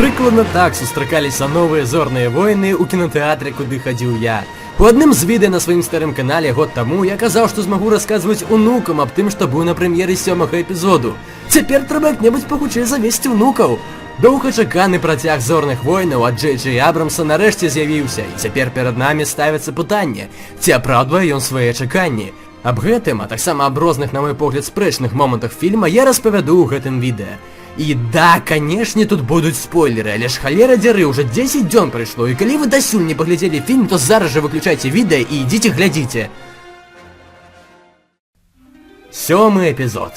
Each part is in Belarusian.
Прыкладна так сустракаліся новыя зорныя войны ў кінотэатры, куды хадзіў я. У адным з відэа на сваім старым канале год таму я казаў, што змагу расказваць унукам аб тым, што быў на прэм'еры 7-га эпізоду. Цяпер трэба як-небудзь пахутчэй завесці ўнукаў. Доўгачаканы працяг зорных войнаў ад Джей Абрамса нарэшце з'явіўся, і цяпер перад намі ставіцца пытанне, ці апраўдвае ён свае чаканні. Аб гэтым, а таксама аб розных, на мой погляд, спрэчных момантах фільма я распавяду ў гэтым відэа. І да, канешне, тут будуць спойлеры, але ж халера дзяры, уже 10 дзён прайшло, і калі вы дасюль не паглядзелі фільм, то зараз жа выключайце відэа і ідзіце глядзіце. 7-й эпізод.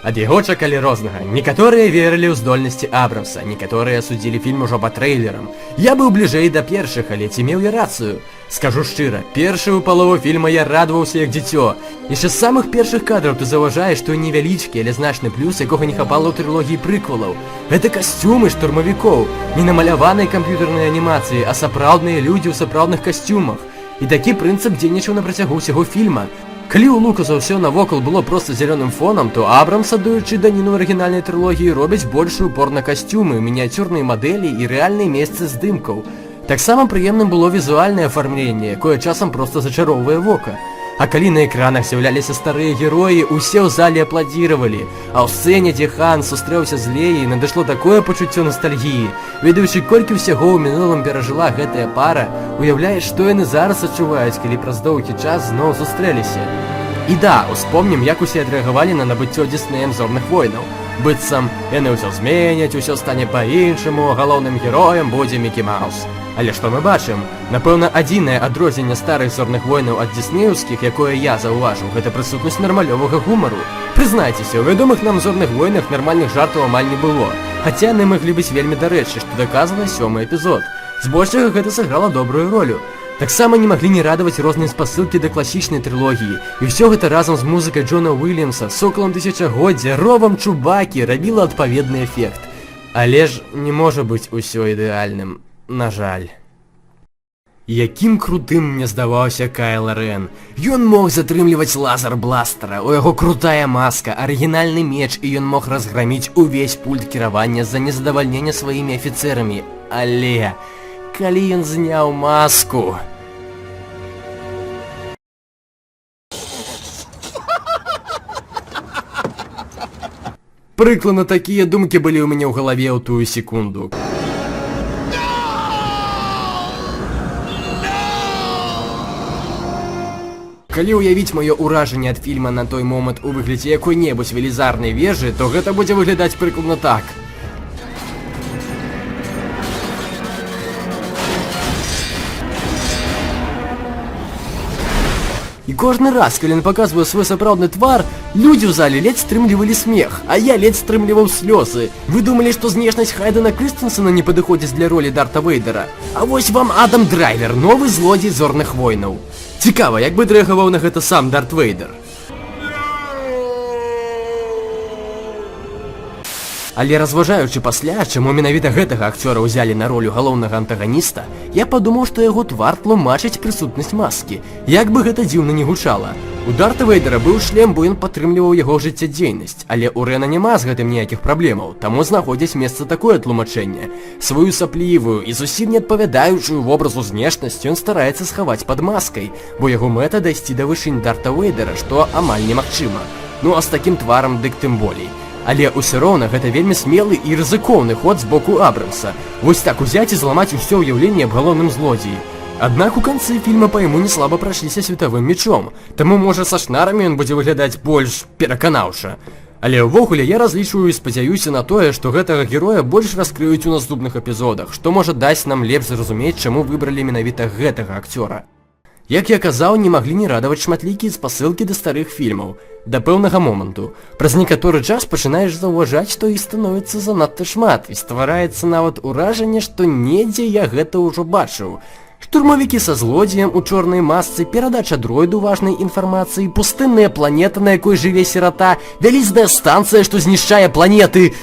Ад яго чакалі рознага. Некаторыя верылі ў здольнасці Абрамса, некаторыя судзілі фільм ужо па трэйлерам. Я быў бліжэй да першых, але ці меў я рацыю? Скажу шчыра, першую палову фільма я радаваўся як дзіцё. Яшчэ з самых першых кадраў ты заўважаеш той невялічкі, але значны плюс, якога не хапала ў трылогіі прыквелаў. Гэта касцюмы штурмавікоў, не намаляваныя камп'ютарнай анімацыі, а сапраўдныя людзі ў сапраўдных касцюмах. І такі прынцып дзейнічаў на працягу ўсяго фільма. Калі ў Лукаса ўсё навокал было проста зялёным фонам, то Абрамс, аддаючы даніну арыгінальнай трылогіі, робіць большы упор на касцюмы, мініяцюрныя мадэлі і рэальныя месцы здымкаў. Таксама прыемным было візуальнае афармленне, якое часам проста зачароўвае вока. А калі на экранах з'яўляліся старыя героі, усе ў зале апладзіравалі. А ў сцэне, дзе Хан сустрэўся з Леяй, надышло такое пачуццё настальгіі. Ведаючы, колькі ўсяго ў мінулым перажыла гэтая пара, уяўляеш, што яны зараз адчуваюць, калі праз доўгі час зноў сустрэліся. І да, успомнім, як усе адрэагавалі на набыццё Діснеем зорных войнаў. Быццам, яны ўсё зменяць, усё стане па-іншаму, галоўным героем будзе Мікі Маус. Але што мы бачым? Напэўна, адзінае адрозненне старых зорных войнаў ад діснеўскіх, якое я заўважыў, гэта прысутнасць нармалёвага гумару. Прызнайцеся, у вядомых нам зорных войнах нармальных жартаў амаль не было. Хаця яны маглі быць вельмі дарэчы, што даказвае 7-й эпізод. Збольшага гэта сыграла добрую ролю. Таксама не маглі не радаваць розныя спасылкі да класічнай трылогіі. І ўсё гэта разам з музыкай Джона Уільямса, сокалам тысячагоддзя, ровам Чубакі рабіла адпаведны эфект. Але ж не можа быць усё ідэальным. На жаль. Якім крутым мне здаваўся Кайло Рен. Ён мог затрымліваць лазер бластера, у яго крутая маска, арыгінальны меч, і ён мог разграміць увесь пульт кіравання за незадавальнення сваімі афіцэрамі. Але калі ён зняў маску... Прыкладна такія думкі былі ў мяне ў галаве ў тую секунду. Калі ўявіць маё ўражанне ад фільма на той момант у выглядзе якой-небудзь велізарнай вежы, то гэта будзе выглядаць прыкладна так. І кожны раз, калі ён паказвае свой сапраўдны твар, людзі ў зале ледзь стрымлівалі смех, а я ледзь стрымліваў слёзы. Вы думалі, што знешнасць Хайдена Крыстэнсена не падыходзіць для ролі Дарта Вейдера? А вось вам Адам Драйвер, новы злодзей зорных войнаў. Цікава, як бы адрэагаваў на гэта сам Дарт Вейдер. Але разважаючы пасля, чаму менавіта гэтага акцёра ўзялі на ролю галоўнага антаганіста, я падумаў, што яго твар тлумачыць прысутнасць маскі, як бы гэта дзіўна не гучала. У Дарта Вейдера быў шлем, бо ён падтрымліваў яго жыццядзейнасць, але ў Рэна няма з гэтым ніякіх праблемаў, таму знаходзіць месца такое тлумачэнне. Сваю саплівую і зусім не адпавядаючую вобразу знешнасць ён стараецца схаваць пад маскай, бо яго мэта дайсці да вышынь Дарта Вейдера, што амаль немагчыма. Ну а з такім тварам дык тым болей. Але ўсё роўна гэта вельмі смелы і рызыкоўны ход з боку Абрамса. Вось так узяць і зламаць усё ўяўленне аб галоўным злодзеі. Аднак у канцы фільма па яму не слаба прайшліся светавым мечом, таму можа са шнарамі ён будзе выглядаць больш пераканаўча. Але ўвогуле я разлічваю і спадзяюся на тое, што гэтага героя больш раскрыюць у наступных эпізодах, што можа даць нам лепш зразумець, чаму выбралі менавіта гэтага акцёра. Як я казаў, не маглі не радаваць шматлікія спасылкі да старых фільмаў, да пэўнага моманту. Праз некаторы час пачынаеш заўважаць, што іх становіцца занадта шмат, і ствараецца нават уражанне, што недзе я гэта ўжо бачыў. Штурмавікі са злодзеем у чорнай масцы, перадача дроіду важнай інфармацыі, пустынная планета, на якой жыве сірата, вялізная станцыя, што знішчае планеты.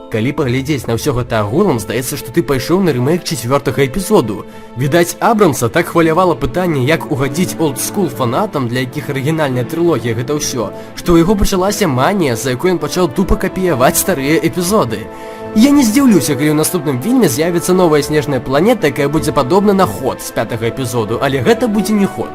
Калі паглядзець на ўсё гэта агулам, здаецца, што ты пайшоў на рэмейк 4-го эпізоду. Відаць, Абрамса так хвалявала пытанне, як угадзіць олдскул фанатам, для якіх арыгінальная трылогія гэта ўсё, што ў яго пачалася манія, за якой ён пачаў тупа капіяваць старыя эпізоды. Я не здзіўлюся, калі ў наступным фільме з'явіцца новая снежная планета, якая будзе падобна на Ход з 5-го эпізоду, але гэта будзе не Ход.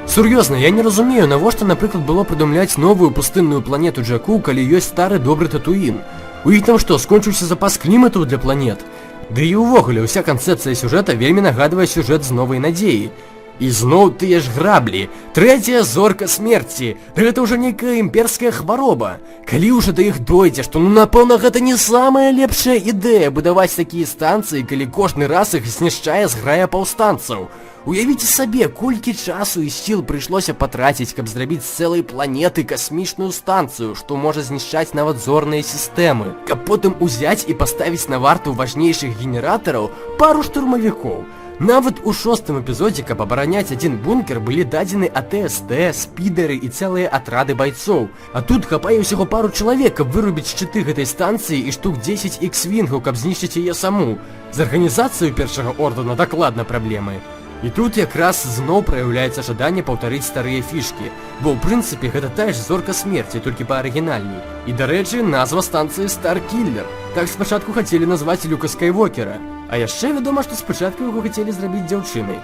Сур'ёзна, я не разумею, навошта, напрыклад, было прыдумляць новую пустынную планету Джаку, калі ёсць стары добры Татуін. У іх там што, скончыўся запас клімату для планет? Ды і ўвогуле, уся канцэпцыя сюжэта вельмі нагадвае сюжэт з Новай надзеі. І зноў тыя ж граблі. Трэцяя зорка смерці. Да гэта ўжо нейкая імперская хвароба. Калі ўжо да іх дойдзе, што напэўна гэта не самая лепшая ідэя будаваць такія станцыі, калі кожны раз іх знішчае зграя паўстанцаў. Уявіце сабе, колькі часу і сіл прыйшлося патраціць, каб зрабіць з цэлай планеты касмічную станцыю, што можа знішчаць нават зорныя сістэмы, каб потым узяць і паставіць на варту важнейшых генератараў пару штурмавікоў. Нават у 6-м эпізодзе, каб абараняць адзін бункер, былі дадзены АТСТ, спідеры і цэлыя атрады байцоў. А тут хапае ўсяго пару чалавек, каб вырубіць шчыты гэтай станцыі і штук 10 X-вінгаў, каб знішчыць яе саму. З арганізацыяй першага ордэна дакладна праблемы. І тут якраз зноў праяўляецца жаданне паўтарыць старыя фішкі, бо ў прынцыпе гэта тая ж зорка смерці, толькі па-арыгінальней. І, дарэчы, назва станцыі Старкіллер. Так спачатку хацелі назваць Люка Скайвокера. А яшчэ вядома, што спачатку яго хацелі зрабіць дзяўчынай.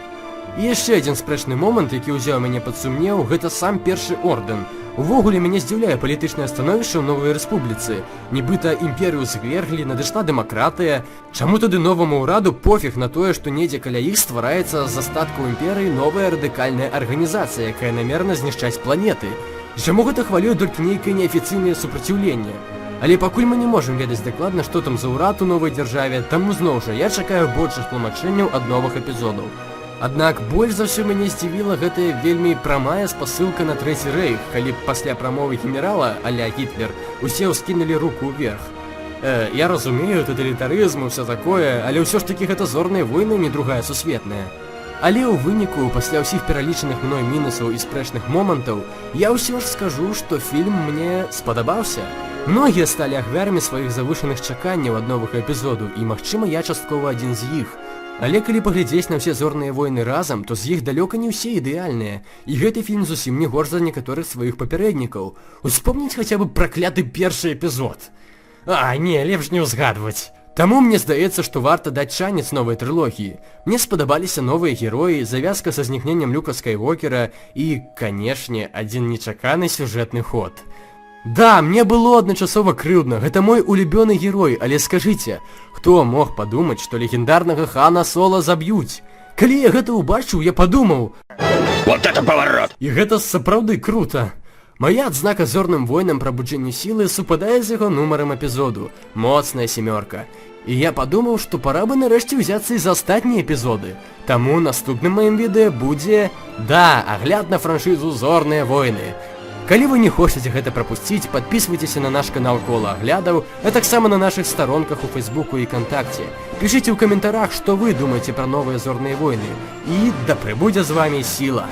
І яшчэ адзін спрэчны момант, які ўзяў мяне пад сумнеў, гэта сам першы ордэн. Увогуле мяне здзіўляе палітычнае становішча ў Новай Рэспубліцы. Нібыта імперыю зверглі, надышла дэмакратыя. Чаму тады новаму ўраду пофіг на тое, што недзе каля іх ствараецца з астаткаў імперыі новая радыкальная арганізацыя, якая намерна знішчаць планеты? Чаму гэта хвалюе толькі нейкае неафіцыйнае супраціўленне? Але пакуль мы не можам ведаць дакладна, што там за ўрад у новай дзяржаве, таму зноў жа я чакаю большых тлумачэнняў ад новых эпізодаў. Аднак больш за ўсё мяне здзівіла гэтая вельмі прамая спасылка на Трэці рэйх, калі пасля прамовы генерала, а-ля Гітлер, усе ўскінулі руку ўверх. Я разумею, тоталітарызм і ўсё такое, але ўсё ж такі гэта зорныя войны, не другая сусветная. Але ў выніку, пасля ўсіх пералічаных мной мінусаў і спрэчных момантаў, я ўсё ж скажу, што фільм мне спадабаўся. Многія сталі ахвярамі сваіх завышаных чаканняў ад новага эпізоду, і, магчыма, я часткова адзін з іх. Але калі паглядзець на ўсе зорныя войны разам, то з іх далёка не ўсе ідэальныя. І гэты фільм зусім не горш за некаторых сваіх папярэднікаў. Успомніць хаця бы пракляты першы эпізод. Не, лепш не ўзгадваць. Таму мне здаецца, што варта даць шанец новай трылогіі. Мне спадабаліся новыя героі, завязка са знікненнем Люка Скайвокера і, канешне, адзін нечаканы сюжэтны ход. Да, мне было адначасова крыўдна, гэта мой улюбёны герой, але скажыце, хто мог падумаць, што легендарнага Хана Соло заб'юць? Калі я гэта ўбачыў, я падумаў: вот это поворот! І гэта сапраўды крута. Моя адзнака зорным войнам прабуджэнню сілы супадае з яго нумарам эпізоду. Моцная семёрка. І я падумаў, што пара бы нарэшце ўзяцца і за астатнія эпізоды. Таму наступным маім відэа будзе, агляд на франшызу «Зорныя войны». Калі вы не хочаце гэта прапусціць, падпісвайцеся на наш канал Кола Аглядаў, а таксама на нашых старонках у Фейсбуку і Кантакце. Пішыце ў каментарах, што вы думаеце пра новыя зорныя войны. І да прыбудзе з вамі сіла!